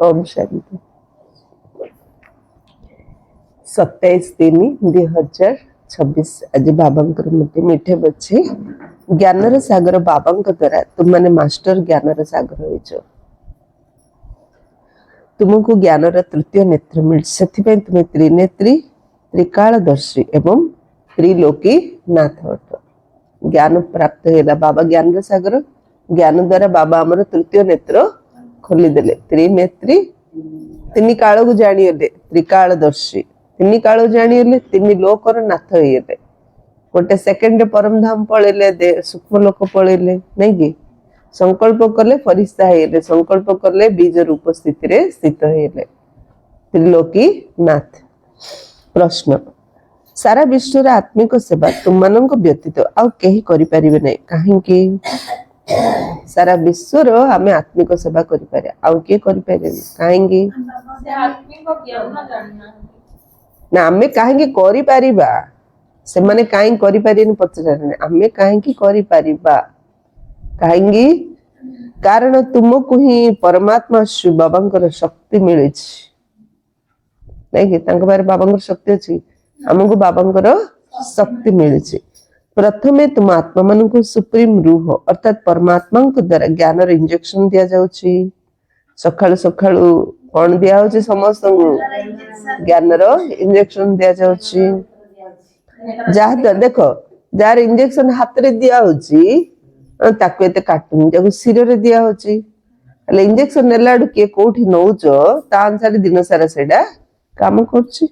ओम शांति 27/3/2026 आज बाबा मोटे मीठे बच्चे ज्ञानर सागर बाबा द्वारा तुम मैंने मास्टर ज्ञानर सागर हो तुमको ज्ञानर तृतीय नेत्र मिल से तुम्हें त्रिनेत्री त्रिकालदर्शी एवं त्रिलोकी नाथ अट ज्ञान प्राप्त है बाबा ज्ञानर सागर ज्ञान द्वारा बाबा आमर तृतीय नेत्र खोलीदेले त्रिनेत्री तीन काल को जाणीगले त्रिकालदर्शी तीन काल जाणीगले तीन लोकर नाथ होइले गोटे सेकेंड परम धाम पळेले सूक्ष्म लोक पळेले नहीं कि संकल्प कले फरिश्ता होइले संकल्प कले बीज रूप स्थिति रे स्थित होइले त्रिलोकी नाथ। प्रश्न सारा विश्व रे आत्मिक सेवा तुम मानक व्यतीत आ केही करि परिबे नै काहेकि सारा विश्व रो हमें आत्मिक सेवा करि पारे आ के करि पारे काहेकि ना आमे काहेकि करि पारिबा से माने काहे करि पारेनी पचराने आमे काहेकि करि पारिबा काहेकि कारण तुमको ही परमात्मा शिव बाबांकर शक्ति मिले नहीं कि तांको बारे बाबांकर शक्ति अछि हमको बाबांकर शक्ति मिले प्रथमे तुम आत्मा मान को सुप्रीम रूह अर्थात परमात्मा द्वारा ज्ञान इंजेक्शन दिया जाउछि सखाळु सखाळु कौन दिया होछि समस्त ज्ञान इंजेक्शन दिया जाउछि जहाँ देखो जार इंजेक्शन हाथ रे दिया होछि ताको एते काटुन जाको सिर रे दिया होछि ले इंजेक्शन नेलाडु के कोठी नौचो ता अनुसार दिन सारा सेडा काम करछि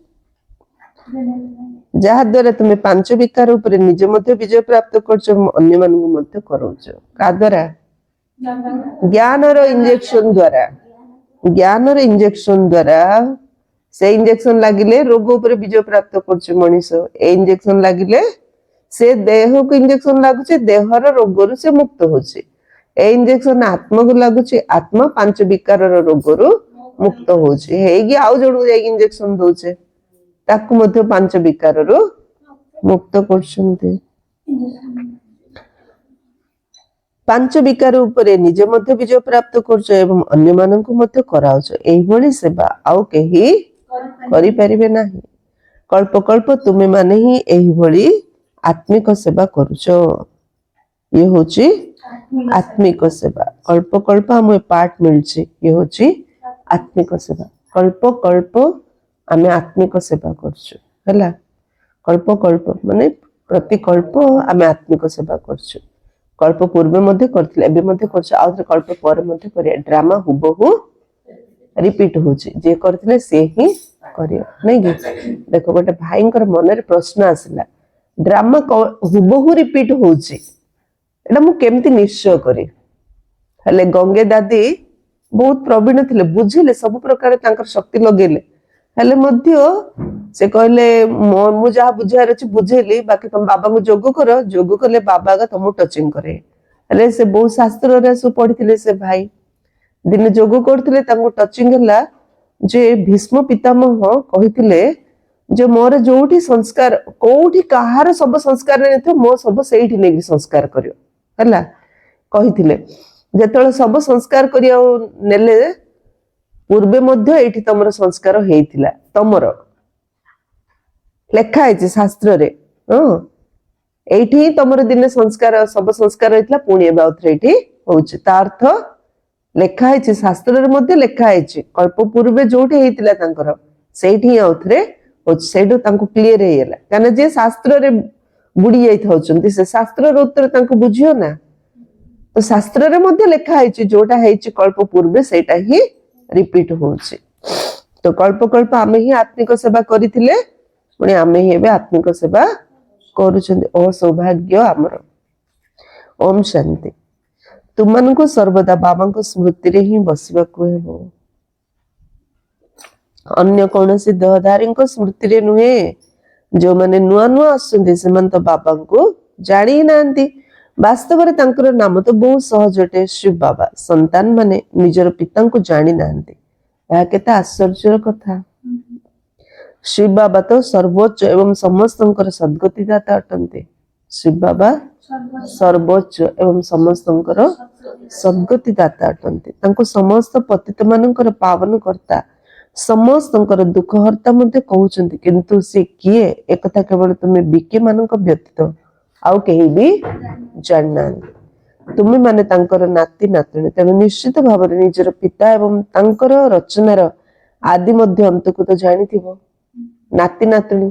जहा द्वारा तुम्हें पांच विकार ऊपर निज मध्य विजय प्राप्त करछ अन्य मान को मध्य करौछ का द्वारा ज्ञान रो इंजेक्शन द्वारा से इंजेक्शन लागिले रोग ऊपर विजय प्राप्त करछ मनीष ए इंजेक्शन लागिले से देह को इंजेक्शन लागुचे देहर रोग रु से मुक्त होचे ए इंजेक्शन आत्मा को लागुचे आत्मा पांच विकार रो रोग रु मुक्त होचे हेगी आउ जणु जाई इंजेक्शन दोचे ताकु मध्य पांच विकार रु मुक्त करछन्ते पांच विकार ऊपर निज मध्य विजय प्राप्त करछ एवं अन्य मानन को मध्य कराउछ एही भली सेवा आउ केही करि परिबे नाही कल्प कल्प तुमे माने ही एही भली आत्मिक सेवा करूछ ये होची आत्मिक सेवा कल्प कल्प हम पार्ट मिलछि ये होची आत्मिक सेवा कल्प कल्प आमे आत्मिक सेवा करछु हला कल्प कल्प माने प्रति कल्प आमे आत्मिक सेवा करछु कल्प पूर्व मध्ये करथिले एबे मध्ये करछु आ कल्प पर मध्ये करिया ड्रामा हुबहु रिपीट होची जे करथिले से ही करियो नहीं कि देखो गोटे भाईंकर मन रे प्रश्न आसिला ड्रामा हुबहु रिपीट होची एटा मु केमती निश्चय करी हले गंगे दादी बहुत प्रवीण थिले बुझिले सब प्रकार तांकर शक्ति लगेले हले मध्य से कहले मु जहा बुझार अछि बुझेली बाकी तुम बाबा को जोग कले बाबा का तुम टचिंग करे हले से बहुत शास्त्र रे सु पढ़िथिले से भाई दिन जोग करथिले तांको टचिंग हला जे भीष्म पितामह कहिथिले जे मोर जोठी संस्कार कोठी कहार सब संस्कार ने थ मो सब सेठी नेगी संस्कार करियो हला कहिथिले जेतळे सब संस्कार करियो नेले पूर्वे मध्य एठी तमर संस्कार हेइथिला तमर लेखा है शास्त्र रे एठी तमर दिन संस्कार सब संस्कार हेइथिला पुणी बाउथरे एठी होउची ता अर्थ लेखा है शास्त्र रे मध्य लेखा है कल्प पूर्वे जोठी हेइथिला तांकर सेठी आउथरे होची सेडो तांको क्लियर हेयला काने जे शास्त्र रे बुडी जाई थाउचंती से शास्त्र रे उत्तर तांको बुझियो ना तो शास्त्र रे मध्य लेखा है जोटा है कल्प पूर्वे सेटा ही रिपीट होची तो कल्प कल्प आमे ही आत्मिक सेवा करिथिले पुणी आमे ही एबे आत्मिक सेवा करूछन्ते ओ सौभाग्य हमर ओम शांति तुमन को सर्वदा बाबा को स्मृति रे ही बसिबा को हेबो अन्य कोनोसी देहधारी को स्मृति रे नुहे जो माने नुआ नुआ आसुंते सेमन तो बाबा को जानी नांती वास्तव रे तांकर नाम तो बहुत सहजटे शिव बाबा संतान माने निजर पिता को जानी नांती या केता आश्चर्यर कथा शिव बाबा तो सर्वोच्च एवं समस्तंकर सद्गति दाता अटंते शिव बाबा सर्वोच्च एवं समस्तंकर सद्गति दाता अटंती तांको समस्त पतित मानकर पावन करता समस्तंकर दुख हर्ता मध्य कहउचंती किंतु से किए एक कथा केवल तुमे बीके मानक व्यतीत आउ केही भी जानना तुमे माने तांकर नाती नातुणी तेणु निश्चित भाव निजर पिता एवं तांकर रचनार आदि मध्य अंत को तो जानिथिबो नाती नातुणी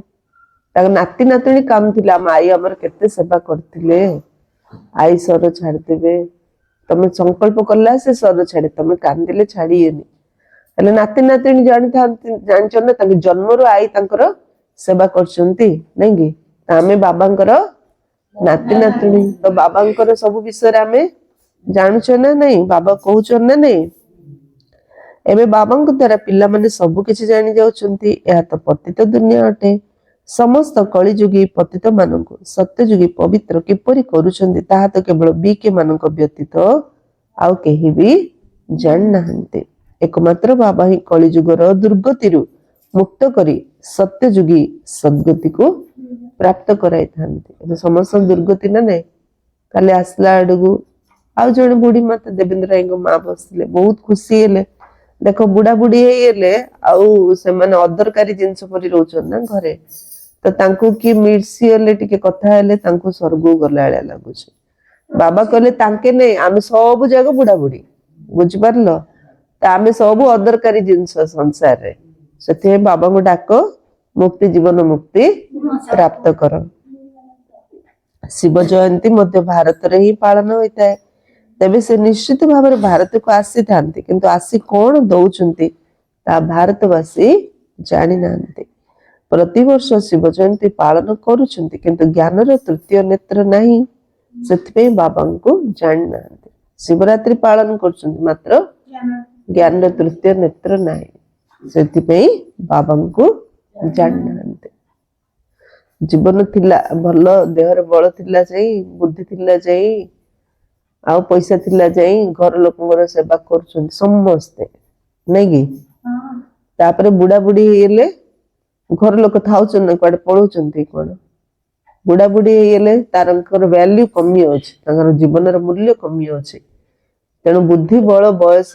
नाती नातुणी काम थिला माई हमर केते सेवा करथिले आई सर छाड़देबे तमे संकल्प करला से सर छाड़े तमे कांदिले छाड़िएनी हेले नाती नातुणी जानिछ ना तांके जन्मरो आई तांकर सेवा करछंती नै कि आमे बाबांकर नाती नातुणी तो बाबांकर सब विषय रे आमे जानुछ ना नहीं बाबा कहउछ ना नहीं एबे बाबांक द्वारा पिला माने सब किछि जानि जाउछंती या तो पतित दुनिया अटे समस्त कलिजुगी पतित मानक सत्यजुगी पवित्र किपरि करूछंती ताहा तो केवल बीके मानक व्यतीत आउ केही भी जान नाहंती एकमात्र बाबा ही कलिजुगर दुर्गति मुक्त करी सत्यजुगी सद्गति को प्राप्त कराई थांती समस्त दुर्गति ना नहीं काले आसला आडगु आउ जने बुढ़ी माता देवेंद्र राय माँ बसले बहुत खुशी हेले देख बुढ़ा बुढ़ी हेले आउ से माने अदरकारी जिंस परि रहउछन ना घरे तो तांको की मिर्सी हेले टिके कथा हेले तांको स्वर्ग गला लागुछ बाबा कहले तांके नै आमे सब जगह बुढ़ा बुढ़ी बुझ पारलो तो आमे सब अदरकारी जिंस संसार रे सेते बाबा को डाक मुक्ति जीवन मुक्ति प्राप्त कर शिव जयंती मध्य भारत रे ही पालन होता है तेबे से निश्चित भाव में भारत को आसी थांती किंतु आसी कौन दौचंती ता भारतवासी जानी नांती प्रतिवर्ष शिव जयंती पालन करूछंती किंतु ज्ञान रो तृतीय नेत्र नहीं सेतपे बाबा को जान नांती शिवरात्रि पालन करछंती मात्र ज्ञान रो तृतीय नेत्र नहीं सेतपे बाबा को जान नांती जीवन थिला भल देहर बल थिला जाई बुद्धि थिला जाई आउ पैसा थिला जाई घर लोकंगर सेवा करछन समस्ते नै कि तापरे बुढ़ा बुढ़ी हेले घर लोक थाउछन न कोड पळुचंती कोन बुढ़ा बुढ़ी हेले तारंकर वैल्यू कमी अछि तांकर जीवनर मूल्य कमी अछि तेणु बुद्धि बल बयस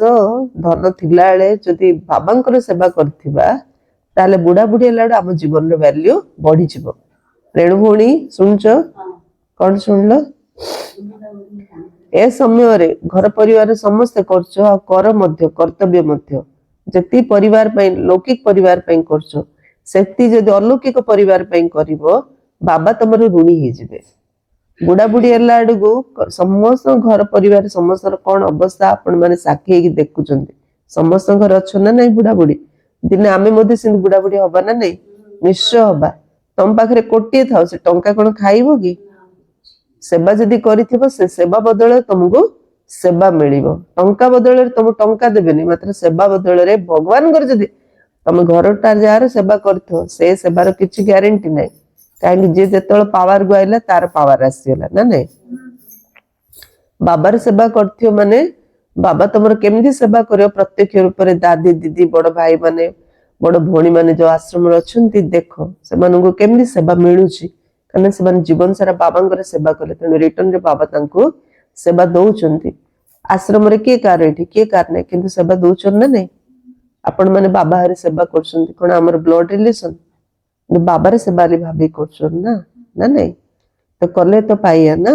धन थिला बेले जदि बाबांकर सेवा करथिबा ताले बुढ़ा बुढ़ी हेला हम जीवनर वैल्यू बढ़ी जिवो रेणु भौणी सुनछ कोन सुनलो ए समय रे घर परिवार समस्त करछ आ कर मध्य कर्तव्य मध्य जति परिवार पई लौकिक परिवार पई करछ सेति जदि अलौकिक परिवार पई करिवो बाबा तमरो ऋणी हे जिवे बुढ़ा बुढ़ी हला अडगु समस्त घर परिवार समस्त कोन अवस्था आपण माने साखी हे देखुचंती समस्त घर अछ ना नहीं बुढ़ा बुढ़ी दिने आमे मध्ये सिन बुढ़ा बुढ़ी होबा ना नहीं निश्चय होबा तम पाखरे कोटिए थाउ से टंका कोन खाइबो की सेवा जदि करिथिबो से सेवा बदले तुमको सेवा मिलिबो टंका बदले तुम टंका देबेनी मात्र सेवा बदले भगवान कर जदि तुम घरटा जार सेवा करथो से सेवार किछि ग्यारंटी नै काहे जे जेतळ पावर गइला तार पावर आसीला ना नै बाबार सेवा करथियो माने बाबा तुमर केमदी सेवा करियो प्रत्यक्ष रूप रे दादी दीदी बड़ भाई माने बड़ भौणी माने जो आश्रम रे अछंती देखो से मानको केमदी सेवा मिलुची कने से मन जीवन सारा बाबांकर सेवा कले तेणु रिटर्न रे बाबा तांको सेवा दउचंती आश्रम रे के कार एठी के कार नै किंतु सेवा दउचन ना नै आपण माने बाबा हरे सेवा करछंती कोन हमर ब्लड रिलेशन बाबा रे सेवा रे भाबी करछन ना ना नै तो कले तो पाइया ना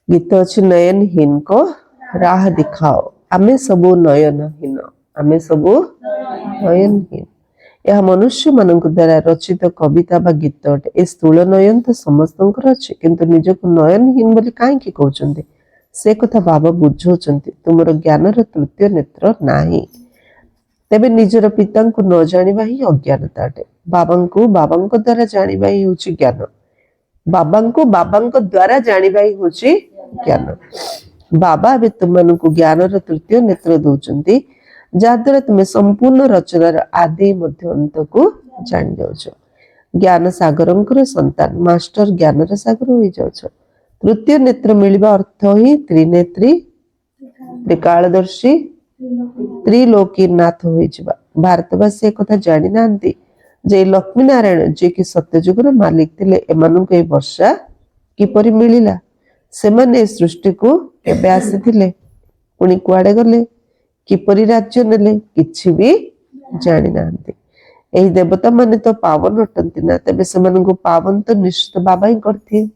गीत अछि नयनहीन को राह दिखाओ आमे सबो नयनहीन आमे सबो नयनहीन यह मनुष्य मानक द्वारा रचित कविता बा गीत अटे ए स्थूल नयन तो समस्तंकर अछि किंतु निजको नयनहीन बोली काहे की कहउचंती से कथा बाबा बुझौचंती तुमरो ज्ञान र तृतीय नेत्र नाही तेबे निजर पिता को न जानिबा ही अज्ञानता अटे बाबांको द्वारा जानिबा ही होची ज्ञान बाबांको द्वारा जानिबा ही होची ज्ञान बाबा बे तुमनको ज्ञान र तृतीय नेत्र दउचंती जाद्वारा तुम्हें संपूर्ण रचनार आदि मध्य अंत को जान जाउछ ज्ञान सागरंकर संतान मास्टर ज्ञान र सागर होई जाउछ तृतीय नेत्र मिलिबा अर्थ ही त्रिनेत्री त्रिकालदर्शी त्रिलोकी नाथ होई जिबा भारतवासी कथा जानि नांती जे लक्ष्मी नारायण जे कि सत्यजुगर मालिक थिले एमानंकु ए वर्षा किपरि मिलिला सेमाने सृष्टि को केबे आसीथिले पुणी कुआडे गले किपरि राज्य नेले किछि भी जानि नाहंती एही देवता माने तो पावन अटंती ना तेबे सेमानंकु पावन तो निश्चित बाबा ही करथि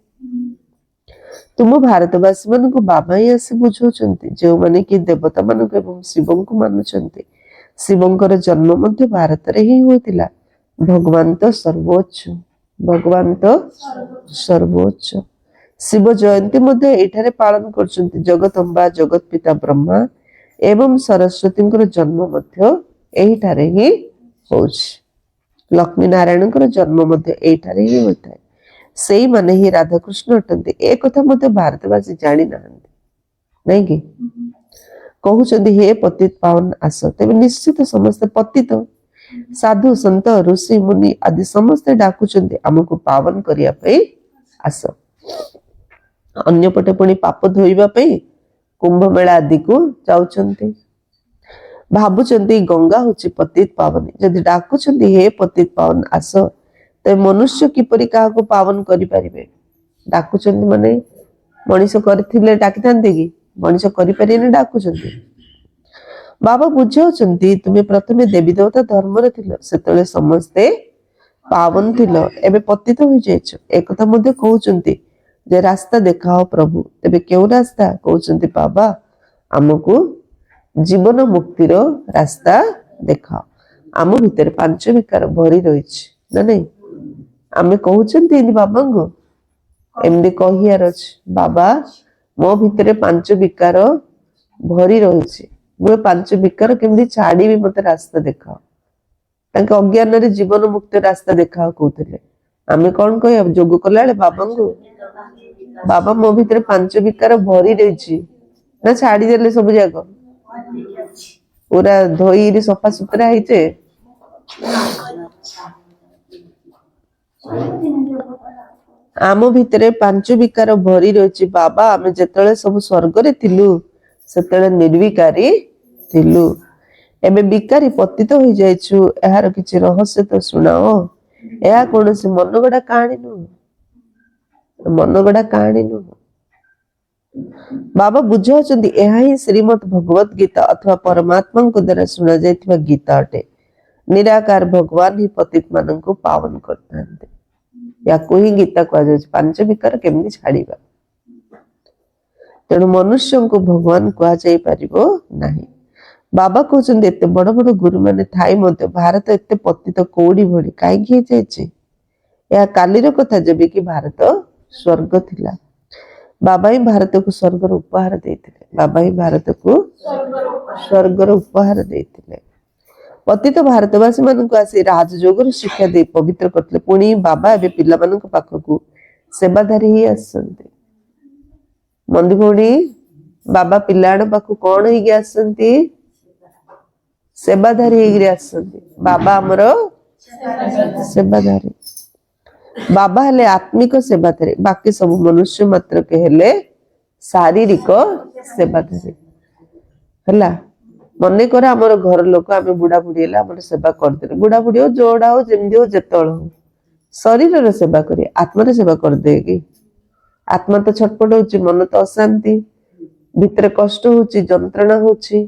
तुम भारतवासी मानक बाबा ही आसी बुझाउछंती जो माने कि देवता मानक एवं शिवं को मानुछंती शिवंकर जन्म मध्य भारत रे ही होतिला भगवान तो सर्वोच्च भगवान तो सर्वोच्च शिव जयंती मध्य एठारे पालन करछंती जगदम्बा जगत पिता ब्रह्मा एवं सरस्वती जन्म मध्य एठारे ही होछि लक्ष्मी नारायण जन्म मध्य एठारे ही होता है सेई माने ही राधा कृष्ण अटंती ए कथा मते भारतवासी जानि नाहंती नहीं कि कहउछंती हे पतित पावन आस तेबे निश्चित समस्त पतित साधु संत ऋषि मुनि आदि समस्त डाकुचंती हमको पावन करिया पई आस अन्य पटे पुणी पाप धोइबा पई कुंभ मेला आदि को जाउचंती भाबुचंती गंगा होची पतित पावन जदि डाकुचंती हे पतित पावन आस ते मनुष्य किपरि काहाको पावन करि परिबे डाकुचंती माने मनीष करथिले डाकिथांते कि मनीष करि परिने डाकुचंती बाबा बुझाउचंती तुमे प्रथमे देवी देवता धर्म रे थिलो सेतले समस्ते पावन थिलो एबे पतित होई जायछ एकथा मध्ये कहउचंती जे रास्ता देखाओ प्रभु तेबे केउ रास्ता कहउचंती बाबा हमको जीवन मुक्तिर रास्ता देखाओ आम भितर पांच विकार भरी रही ना नहीं आमे कहउचंती बाबा को एमदी कहियार अछि बाबा मो भितर पांच विकार भरी रही मु पांच विकार केमदी छाड़ी भी मते रास्ता देखाओ तांके अज्ञान रे जीवन मुक्त रास्ता देखाओ कहउतले आमे कोन कह जोग कलाले बाबा को बाबा मो भितर पांच विकार भरी रही ना छाड़ी देले सब जाक पूरा धोई सफा सुतरा ହେଇଛେ आम भितरे पांच विकार भरी रही बाबा आमे जेतले सब स्वर्ग रे थिलु सेतले निर्विकारी थिलु एबे विकारी पतित होई जायछु एहार किछि रहस्य तो सुनाओ एहा कोनसी मनगडा कहानी नु मनगडा कहानी नु बाबा बुझाउचंती एहा ही श्रीमद भगवत गीता अथवा परमात्मा को द्वारा सुना जायथिबा गीता अटे निराकार भगवान ही पतित माननको पावन करथांते या कोई गीता को जाय पांच विकार केमनी छाड़ीबा तेणु मनुष्य को भगवान को जाय परिबो नाही बाबा कहउचंती एते बड़ बड़ गुरु माने थाई मते भारत एते पतित कोडी भडी काई घे जायछि या कालीर कथा जेबे कि भारत स्वर्ग थिला बाबा ही भारत को स्वर्ग उपहार देथिले बाबा ही भारत को स्वर्ग उपहार देथिले पतित भारतवासी मान को आसी राजयोगर शिक्षा दे पवित्र करथिले पुणी बाबा एबे पिला मान को पाखकू सेवाधारी ही आसंती मंदी भोणी बाबा पिलाण पाखु कोन ही आसंती सेवाधारी ही आसंती बाबा हमरो सेवाधारी बाबा हेले आत्मिक सेवाधारी बाकी सब मनुष्य मात्र के हेले शारीरिक सेवाधारी हला मने कर हमर घर लोक आमे बुढ़ा बुढ़ी हेला हमर सेवा करते बुढ़ा बुढ़ी हो जोड़ा हो जेमदी हो जेतळ हो शरीर रे सेवा करी आत्मा रे सेवा कर देगी आत्मा तो छटपट होची मन तो अशांति भितर कष्ट होची जंत्रणा होची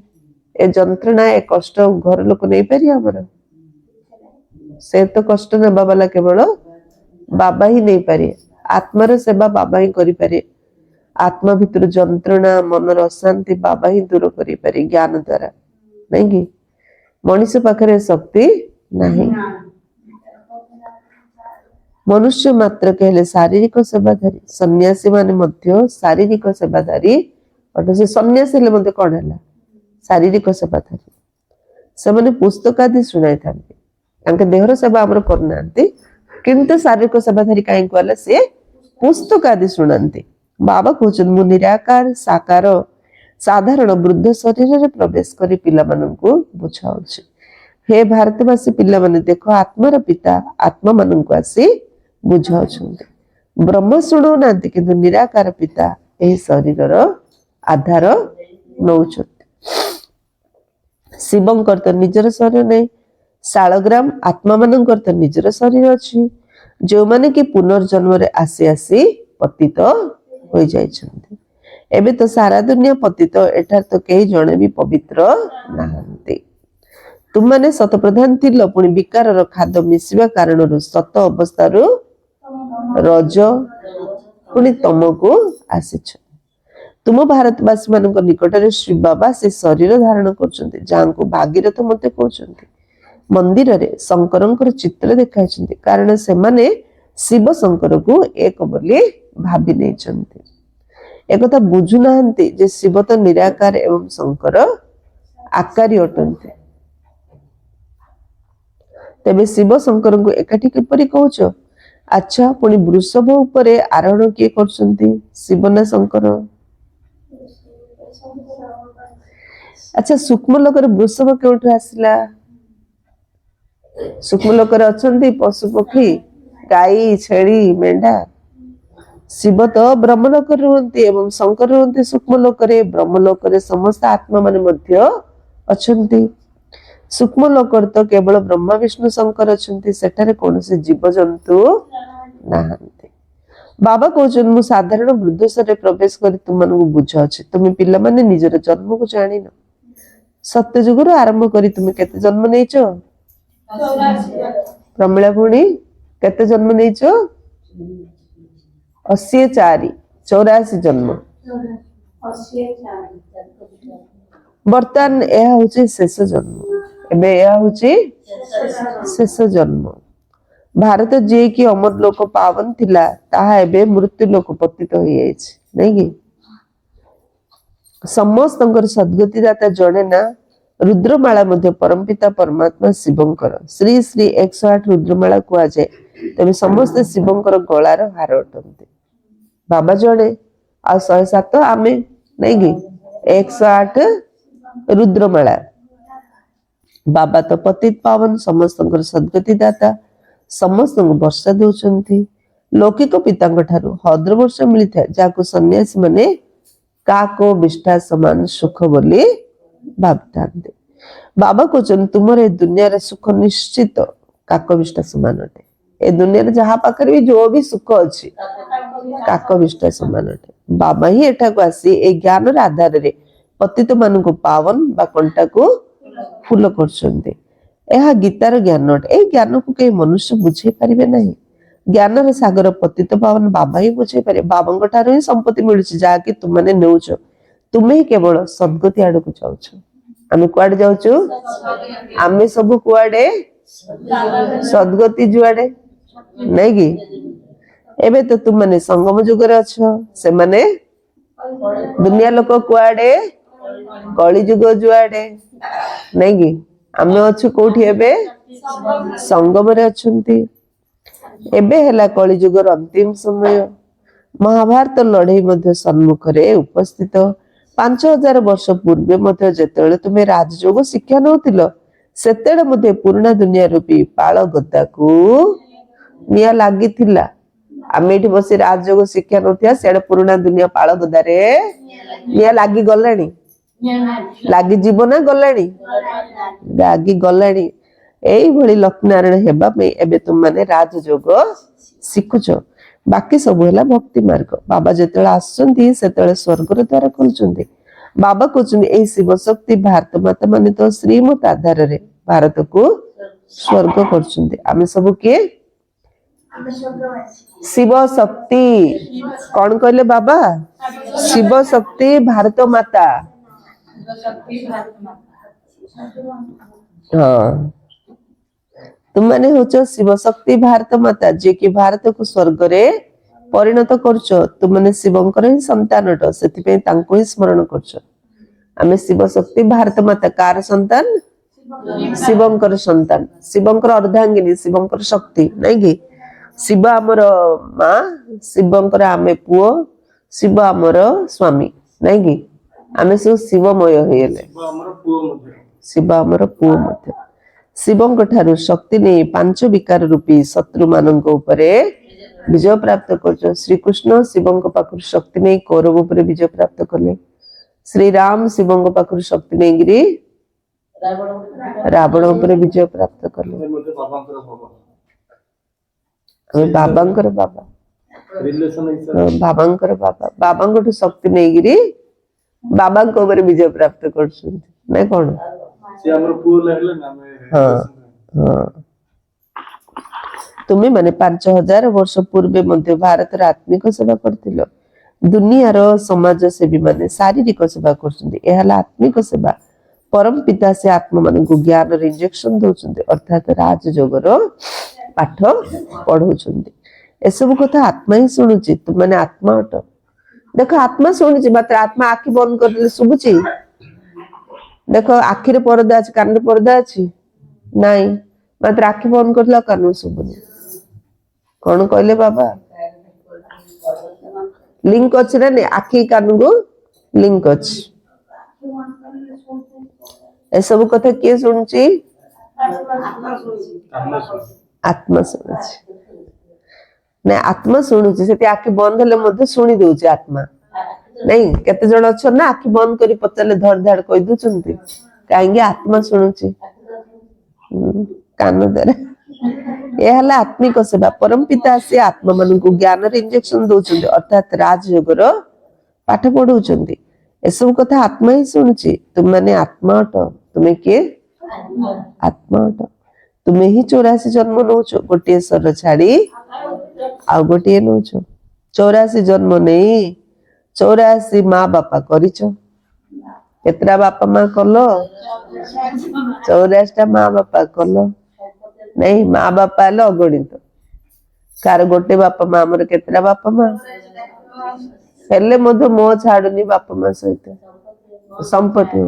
ए जंत्रणा ए कष्ट घर लोक नहीं पारि हमर से तो कष्ट न बाबाला केवल बाबा ही नहीं पारे आत्मा रे सेवा बाबा ही करि पारे आत्मा भितर जंत्रणा मनर अशांति बाबा ही दूर करि पारे ज्ञान द्वारा नहीं कि मनुष्य पाखरे शक्ति नहीं मनुष्य मात्र कहले शारीरिक सेवाधारी सन्यासी माने मध्य शारीरिक सेवाधारी और से सन्यासी ले मध्य कोन हला शारीरिक सेवाधारी से माने पुस्तक आदि सुनाई थांती तांके देहर सेवा हमर करनांती किंतु शारीरिक सेवाधारी काई कहला से पुस्तक आदि सुनांती बाबा कहउछन मु निराकार साकार साधारण वृद्ध शरीर रे प्रवेश करी पिला माननकु बुझाउछि हे भारतवासी पिला माने देखो आत्मार पिता आत्मा माननकु आसी बुझाउछन्ते ब्रह्म सुनो नांती किंतु निराकार पिता एही शरीरर आधार नउछन्ते शिवंकर तो निजर शरीर नहीं शालग्राम आत्मा मानकर तो निजर शरीर अच्छी जो माने कि पुनर्जन्म रे आसी आसी पतित हो जाइछन्ति एबे तो सारा दुनिया पतित एठार तो कई जणे भी पवित्र नाहंती तुम माने सत प्रधान थिल पुणी विकार खाद्य मिसिबा कारण सत अवस्था रज पुणी तमको आसीछ तुम भारतवासी मान निकट में श्री बाबा से शरीर धारण कर जहाँ को भागीरथ मत कहते मंदिर रे शंकर चित्र देखाई कारण से माने शिव शंकर को एक बोली भाभी नहीं एक बुझुना जे शिव तो निराकार एवं शंकर आकारी अटंती तेबे शिव शंकर को एकाठी किपरि कहउछ अच्छा पुणी वृषभ उपरे आरोहण किए करछन्ती शिव ना शंकर अच्छा सूक्ष्म लोकर वृषभ केउठु आसिला सूक्ष्म लोकर अछन्ती पशु पक्षी गाई छेड़ी मेंढा शिव तो ब्रह्मलोक रुहंती एवं शंकर रुहंती सूक्ष्म लोकरे ब्रह्मलोकरे समस्त आत्मा माने मध्य अछन्ती सूक्ष्म लोकर तो केवल ब्रह्मा विष्णु शंकर अछन्ती सेठारे कोनोसी जीव जंतु नाहंती बाबा कहउछन मु साधारण वृद्धशरे प्रवेश करी तुमनको बुझाउछि तुम पिला माने निजर जन्म को जानिन सत्य जुगुरु आरंभ करी तुम केते जन्म नेइछो प्रमिला भुणी केते जन्म नेइछो 84 जन्म बर्तमान यह होची शेष जन्म एबे यह होची शेष जन्म भारत जे कि अमर लोक पावन थिला ताहा एबे मृत्यु लोक पतित होई जायछि नै कि समस्तंकर सद्गति दाता जणे ना रुद्रमाला मध्य परमपिता परमात्मा शिवंकर श्री श्री 108 रुद्रमाला कुआ जाए तबे समस्त शिवंकर गଳାର हार अटंती बाबा जणे आ 107 आमे नै कि 108 रुद्रमाला बाबा तो पतित पावन समस्तंकर सद्गति दाता समस्त वर्षा दौरान लौकिक पिता हद्र वर्ष मिलता है जहाँ सन्यासी माने काको विष्ठा समान सुख बोली भावता बाबा कहते तुम दुनिया सुख निश्चित काक विष्ठा समान अटे ए दुनिया जहाँ पाखे भी जो भी सुख अच्छी काक विष्ठा समान अटे बाबा ही एठा को आसी ए ज्ञान आधार रे पतित मान को पावन बा कंटा को फूल कर गीतार ज्ञान अटे ए ज्ञान को कई मनुष्य बुझे पारे ना ज्ञान सागर पतित पावन बाबा ही बुझे पारे बाबा ठार ही संपत्ति मिलूँ जहाँकि तुमने नौच तुम्हें ही केवल सद्गति आड़ को जाऊच आम कुआडे जाऊचु आम सब कुआडे सद्गति जुआडे नहीं कि एबे तो तुम माने संगम जुग रे अछ से माने दुनिया लोक कुआडे कली जुग जुआडे नहीं कि आम अच्छु कोठी एबे संगम रे अछंती एबे हेला कली जुगर अंतिम समय महाभारत लड़ाई मध्य सम्मुख रे उपस्थित 5000 वर्ष पूर्वे मध्य जेतेले तुमे राजयोग शिक्षा नउतिलो सेतेले मध्य पुराना दुनिया रूपी पाळ गद्दा को निया लागिथिला आमे एठी बसी राजयोग शिक्षा नउतिया सेडे पुराना दुनिया पाळ गद्दा रे निया लागी गलाणी लागी जीवन गलाणी लागी गलाणी एई भली लक्ष्मीनारायण हेबा पे एबे तुम माने राजयोग शिखुछ बाकी सब है भक्ति मार्ग बाबा जिते आसुंती सेते स्वर्गर द्वार खोलुंट बाबा कहते शिव शक्ति भारत माता मान तो श्रीमत आधार रे भारत को स्वर्ग कर सब किए शिव शक्ति कौन कहले बाबा शिव शक्ति भारत माता हाँ तुम माने होचो शिव शक्ति भारत माता जे कि भारत को स्वर्ग रे परिणत करछो तुम माने शिवंकर ही संतान अट सेति पे तांको ही स्मरण करछो आमे शिव शक्ति भारत माता कार संतान शिवंकर संतान शिवंकर अर्धांगिनी शिवंकर शक्ति नहीं कि शिव आमर माँ शिवंकर आमे पुओ शिव आमर स्वामी नहीं कि आमे सब शिवमय होइले शिव आमर पुओ मध्य शिवंक ठारू शक्ति नहीं 5 विकार रूपी शत्रु मानक उपरे विजय प्राप्त कर श्री कृष्ण शिवंक पाखु शक्ति नहीं कौरव उपरे विजय प्राप्त कले श्री राम शिवंक पाखु शक्ति नहीं गिरी रावण उपरे विजय प्राप्त कले बाबांकर बाबा बाबांकर बाबा बाबांकठू शक्ति नहीं बाबा विजय प्राप्त कर कौन हाँ हाँ तुम्हें माने 5000 वर्ष पूर्वे मध्य भारत आत्मिक सेवा करथिलो दुनियार समाज सेवी माने शारीरिक सेवा कर आत्मिक सेवा परम पिता से आत्मा मान को ज्ञान इंजेक्शन दौरान अर्थात राजयोगर पाठ पढ़ाऊँ एसबू कथा आत्मा ही शुणुची तुम मैंने आत्मा अट देख आत्मा शुणुची मात्र आत्मा आखि बंद कर शुभुची देख आखिरे परदा अच्छी कान परदा अच्छी नाई मात्र आखि बंद कर कान शुभुनी कौन कहले बाबा लिंक अच्छी ना नहीं आखि कान को लिंक अच्छी एसबू कथा किए शुणुची आत्मा शुणुची ना आत्मा शुणुची से आखि बंद हेले शुणी दउची आत्मा नहीं केते जण अछ ना आखि बंद करी पचाले धड़ धाड़ कहि दुचंती काहेंगे आत्मा शुणुची कान द्वारा ये हला आत्मिक सेवा परम पिता से आत्मा मन को ज्ञान रे इंजेक्शन दउचंती अर्थात राजयोगर पाठ पढौचंती एसबू कथा आत्मा ही शुणुची तुम माने आत्मा अट तुम्हें किए आत्मा अट तुम्हें ही 84 जन्म नौच गोटे शरीर छाड़ी आ गोटे नौच 84 जन्म नहीं 84 माँ बापा करिछ केतरा बापा माँ कल 84 माँ बापा कल नहीं माँ बापा हेले अगणित कार गोटे बापा माँ आमर केतरा बापा माँ हेले मधु मो छाड़ुनी बापा माँ सहित संपत्ति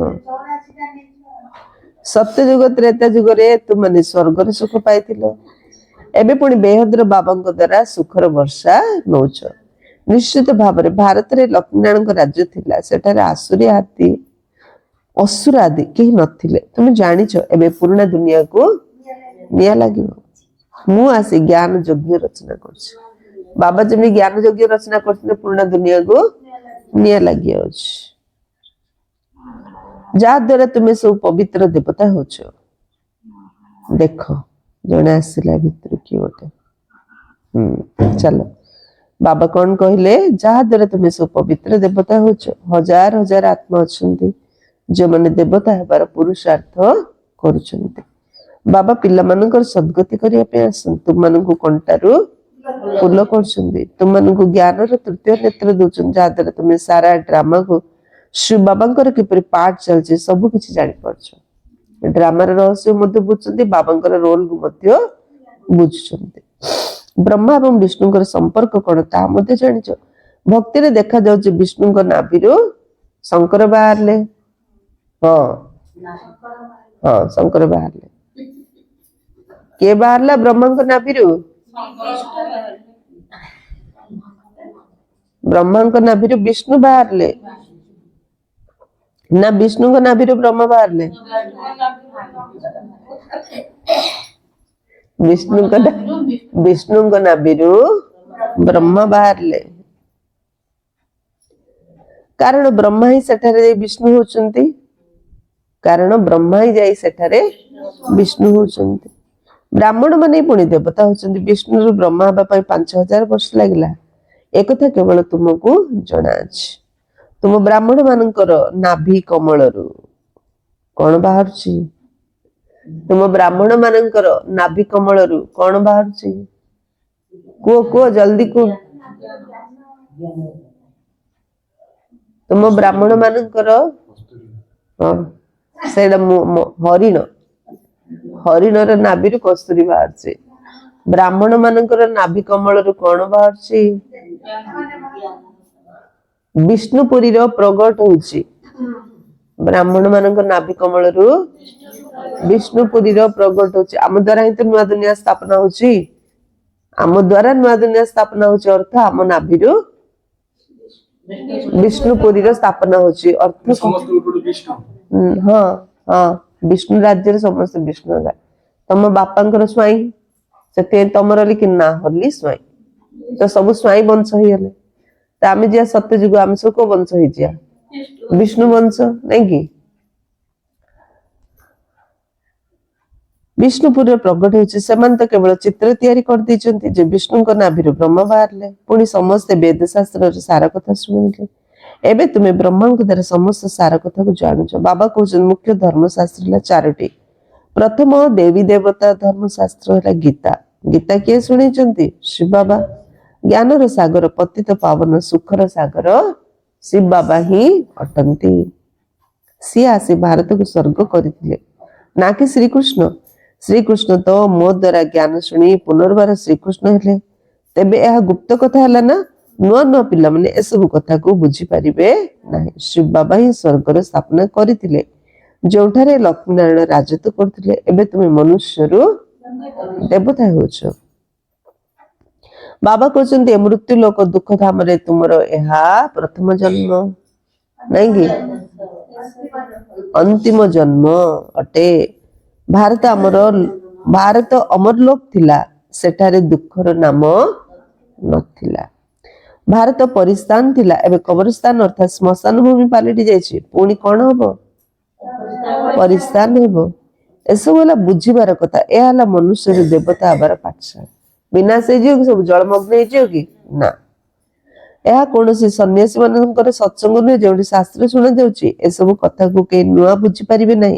सत्य जुग त्रेता जुग रे तुम माने स्वर्ग सुख पाइथिलो एबे पुणी बेहद्र बाबा द्वारा सुखर वर्षा नौच निश्चित भाव में भारत रे लक्ष्मीनारायण राज्य थिला सेठारे आसुरी हाथी असुर आदि कहीं नथिले तुम जानिछ एबे पुराना दुनिया को निया लागिवो मु आसी ज्ञान यज्ञ रचना करछि बाबा जमी ज्ञान यज्ञ रचना करथिले पुराना दुनिया को निया लागि अछि जा द्वारा तुम्हें सब पवित्र देवता होछ देख जने आसिला भितर की गोटे चलो बाबा कौन कहले जहा द्वारा तुम्हें सब पवित्र देवता होछ हजार हजार आत्मा अछंती जो माने देवता हेबार पुरुषार्थ करूछंती बाबा पिला मानकर सद्गति करिया पे आसन तुम मानकु कंटारू फूल करछंती तुम मानकु ज्ञान रो तृतीय नेत्र दोछन जहा द्वारा तुम्हें सारा ड्रामा को शिव बाबांकर किपरि पाठ चलछि सब किछि जानि परछो ड्रामार रहस्य मध्य बुझुछंती बाबांकर रोल को मध्य बुझुछंती ब्रह्मा एवं विष्णुंकर संपर्क कोन ता मध्य जानिछ भक्ति रे देखा जाउछ विष्णुंकर नाभिरो शंकर बाहरले हां हां शंकर बाहरले के बाहरला ब्रह्मांकर नाभिरो ब्रह्मांकर नाभिरो विष्णु बाहरले ना विष्णु को नाभिरो ब्रह्मा बाहरले विष्णु को नाभिरो ब्रह्मा बाहरले कारण ब्रह्मा ही सेठारे विष्णु होचंती कारण ब्रह्मा ही जाई सेठारे विष्णु होचंती ब्राह्मण माने पुणी देवता होचंती विष्णु रु ब्रह्मा हेबा पई 5000 वर्ष लागिला एक कथा केवल तुमको जଣା अछि तुम ब्राह्मण मानकर नाभि कमलरू कौन बाहर तुम ब्राह्मण मानकर नाभि कमलरू कौन बाहर कुह जल्दी कुह तुम ब्राह्मण मानकर हरिण हरिणर नाभि कस्तूरी बाहर ब्राह्मण मानकर नाभि कमलरू कौन बाहर विष्णुपुरी प्रगट होची ब्राह्मण मानक नाभि कमल रु विष्णुपुरी प्रगट होची आम द्वारा ही तो नुआ दुनिया स्थापना होची आम द्वारा नुआ दुनिया स्थापना होची अर्थ आम नाभि रु विष्णुपुरी स्थापना होची अर्थ हाँ हाँ विष्णु राज्य समस्त विष्णु तम बापा स्वाई से तमर लिखि ना हली स्वाई तो सब स्वाई वंश ही हले आमे जे सत्य जुग आमे को वंश ही जिया विष्णु वंश नहीं कि विष्णुपुर प्रकट होची सेमान तो केवल चित्र तैयारी कर दैचंती जे विष्णुଙ୍କ नाभिରୁ ब्रह्म बाहरले पुणी समस्त वेद शास्त्र सार कथा शुणिले एबे तुमे ब्रह्मांक द्वारा समस्त सार कथा को जानुछ बाबा कहउछन मुख्य धर्मशास्त्र ला चारोटी प्रथम देवी देवता धर्मशास्त्र है गीता गीता किए शुणिचंती शिव बाबा ज्ञानर सागर पतित पावन सुखर सागर शिव बाबा ही अटंती सी आसी भारत को स्वर्ग करथिले ना कि श्रीकृष्ण तो मो द्वारा ज्ञान शुणी पुनर्बार श्रीकृष्ण हेले तेबे यह गुप्त कथा है ना नुआ नुआ पिला माने ए सब कथा को बुझी पारिबे नाही शिव बाबा ही स्वर्गर स्थापना करथिले जोठारे लक्ष्मी नारायण राजत्व करथिले एबे तुमे मनुष्य रु देवता होछ बाबा कहते मृत्यु लोक दुख धाम रे तुमरो एहा प्रथम जन्म नहीं कि अंतिम जन्म अटे भारत अमर लोक थिला सेठारे दुखर नाम नथिला भारत परिस्थान थिला एबे कब्रस्तान अर्थात श्मशान भूमि पलटि जायछि पुणी कोन हबो परिस्थान हेबो एसबू है बुझीबार कथा यह मनुष्य देवता आबार पाठशाला विनाश हो सब जलमग्न हो कि ना यह कौन सन्यासी मान सत्संग नुहे जो शास्त्र शुणा जासबू कथा को कई नुआ बुझी पारे ना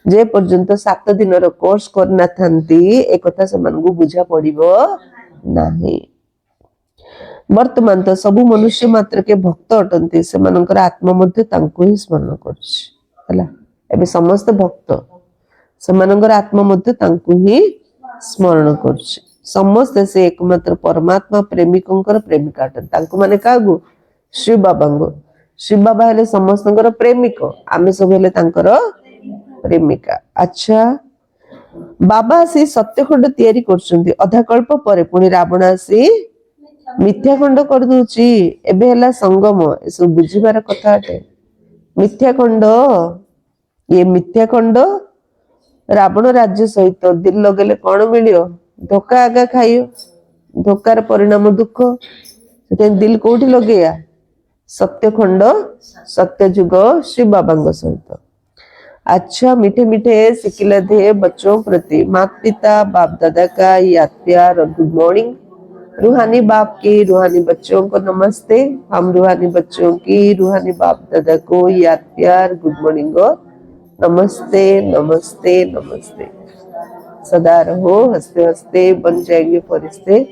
जे पर्यंत 7 दिन कोर्स करना था एक से बुझा पड़ो ना वर्तमान तो सबु मनुष्य मात्र के भक्त अटंती से आत्मा ही स्मरण कर समस्त भक्त से आत्मा ही स्मरण कर समस्ते से एकमात्र परमात्मा प्रेमिकों प्रेमिका अटंती माने क्या शिव बाबा हेले समस्त प्रेमिक आमे सब हेले प्रेमिका अच्छा बाबा आसी सत्यखंड तैयारी करछंती अधा कल्प परे पुणी रावण आसी मिथ्या खंड कर दूची एबे हला संगम ए सब बुझीबार कथा अटे मिथ्या खंड रावण राज्य सहित दिल लगेले कौन मिलियो धोखा आगा खाइयो धोकार परिणाम दुख दिल कोठी लगेया सत्यखंड सत्य जुग शिव बाबा सहित अच्छा मीठे मीठे सिकिला थे बच्चों प्रति माता पिता बाप दादा का याद प्यार और गुड मॉर्निंग रूहानी बाप की रूहानी बच्चों को नमस्ते हम रूहानी बच्चों की रूहानी बाप दादा को याद प्यार गुड मॉर्निंग और नमस्ते नमस्ते नमस्ते सदा रहो हंसते हंसते बन जाएंगे फरिश्ते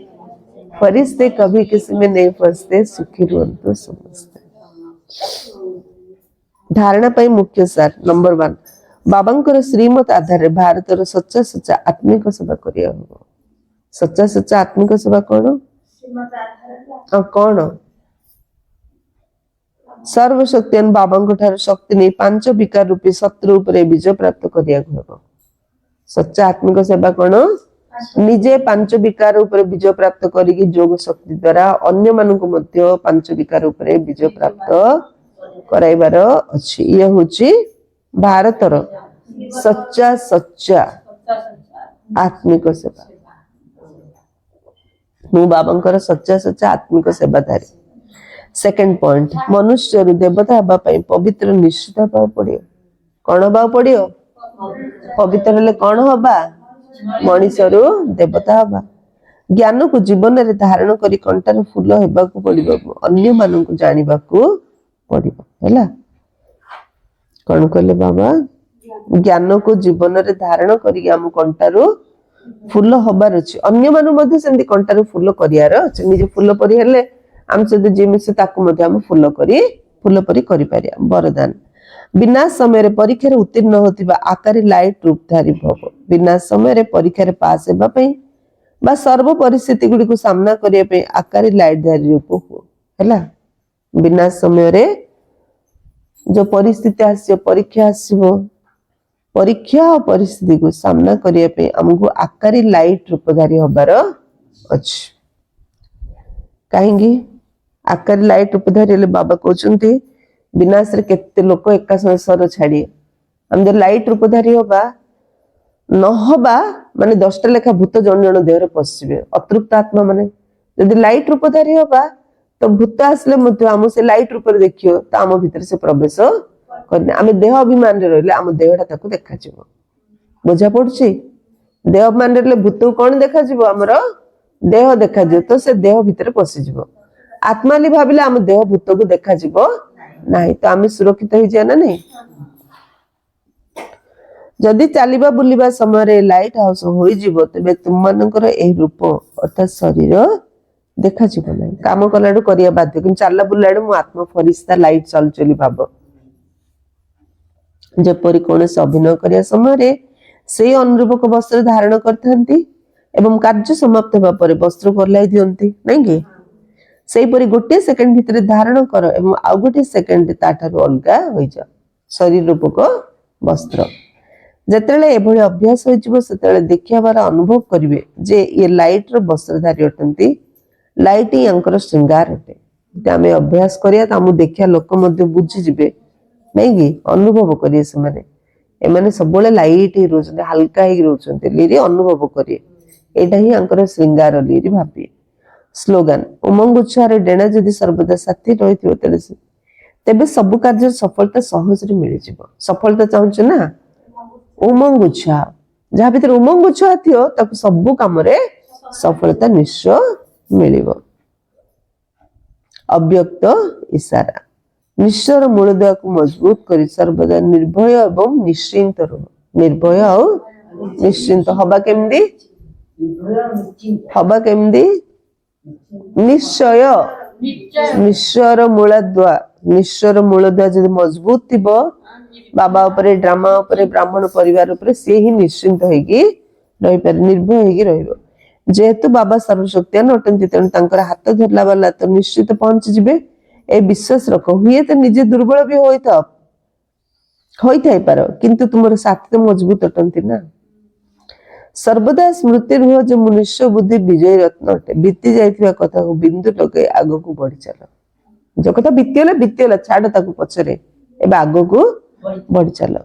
फरिश्ते कभी किसी में नहीं फंसते सुखी रुहंतु समझते धारणा पाई मुख्य सार नंबर 1 बाबांकर श्रीमत आधार भारत सच्चा सच्चा आत्मिक सेवा करिया हो सच्चा सच्चा आत्मिक सेवा कौन कौन सर्वशक्तियान बाबा ठार शक्ति नहीं 5 विकार रूपी शत्रु उपरे विजय प्राप्त करिया हो सच्चा आत्मिक सेवा कौन निजे 5 विकार उपरे विजय प्राप्त करिकी योग शक्ति द्वारा अन्य मानक मध्य 5 विकार उपरे विजय प्राप्त कराइबार अछि ये होची भारतर सच्चा सच्चा आत्मिक सेवा मु बाबांकर सच्चा सच्चा आत्मिक सेवाधारी सेकंड पॉइंट मनुष्य देवता हबा पई पवित्र निश्चित हबा पड़ियो कौन हबा पड़ियो पवित्र हेले कौन हबा मनुष्य देवता हबा ज्ञान को जीवन रे धारण करी कंटार फूल हेबा को पड़िबो अन्य मानन को जानिबा को पड़िबो हैला कौन कहले बाबा ज्ञान को जीवन रे धारण करी हम कंटारू फूल हबार अछि अन्य मानु मध्ये सेंदी कंटारू फूल करियार अछि निजे फूल परि हेले हम से जेमिसे ताकू मध्ये हम फूल परि करि पारिया वरदान बिना समय रे परीक्षा रे उत्तीर्ण होतिबा आकारी लाइट रूपधारी भव बिना समय रे परीक्षा रे पास हेबा पई बा सर्व परिस्थिति गुडी को सामना करिया पे आकारी लाइट धारी रूप हो हैला बिना समय रे जो परिस्थिति आसी परीक्षा आसीबो परीक्षा और परिस्थिति को सामना करिया पे हमको आकारी लाइट रूपधारी हबार अछि काहेंगी आकारी लाइट रूपधारी हेले बाबा कहउचंती विनाश रे केते लोक एका संसार छाड़ी हम जो लाइट रूपधारी होबा न होबा माने 10टा लेखा भूत जन जन देह रे पसिबे अतृप्त आत्मा माने यदि लाइट रूपधारी होबा तो भूत आसले मध्य हम से लाइट रूप रे देखियो त हम भीतर से प्रवेश करने आमे देह अभिमान रे रहले हम देहटा ताको देखा जिवो बुझा पड़छि देह मान भूत कौन देखा आमर देह देखा तो से देह भितर पशिज आत्मा भाविले आम देह भूत को देखा ना तो आम सुरक्षित हो जाए ना नहीं जदि चलवा बुलवा समय लाइट हाउस हो तेरे तुम मानकर रूप अर्थात शरीर देखा ना काम कला करिया बाध्य कि चलला बुला आत्मा फरिश्ता लाइट चल चली भाव जपरी कौन अभिनय करिया समय से अनुरूपक वस्त्र धारण करते कार्य समाप्त होगा पर वस्त्र बदलाई दियंती नहीं कि सेपरी गोटे सेकेंड भितर धारण कर एवं आउ गोटे सेकेंड ताठारु अलगा हो जा शरीर रूपक वस्त्र जितेबाला एभली अभ्यास हो देखिया बार अनुभव करेंगे जे ये लाइट रो वस्त्रधारी अटंती लाइट ही यांकर श्रृंगार अटे आम अभ्यास करिया देखिया लोक बुझीजे नहीं कि अनुभव करिए से एमाने सब लाइट ही रोज हल्का ही रोचंते लीरी अनुभव करिए एटा ही यांकर श्रृंगार लीरी भाबी स्लोगान उमंग उत्साह डेणा जदि सर्वदा साथी रही तेबे सब कार्य सफलता सहज मिल जाव सफलता चाहूँ ना उमंग उत्साह जहाँ भीतर उमंग उत्साह थी सब कम सफलता निश्चय मिल अव्यक्त इशारा निश्चर मूलदुआ को मजबूत कर सर्वदा निर्भय एवं निश्चिंत रह निर्भय और निश्चिंत हवा केमदी निश्चय निश्चर मूलदुआ जब मजबूत थी बाबा उपरे ड्रामा उपरे ब्राह्मण परिवार उपरे सी ही निश्चिंत होगी रही पारे निर्भय होगी रहिबो जेहेतु बाबा सर्वशक्तियान अटंती तेणु हाथ धरला वाला तो निश्चित पहुंची जिबे ए विश्वास रख हुए तो निजे दुर्बल भी होई पार किंतु तुम साथी तो मजबूत अटंती ना सर्वदा स्मृति रुह जो मनुष्य बुद्धि विजय रत्न अटे बीती जाइथिबा कथा को बिंदु लगे आग को बढ़ी चल जो कथा बीतीला छाड़ ताकू पछरे एबे आग को बढ़ी चल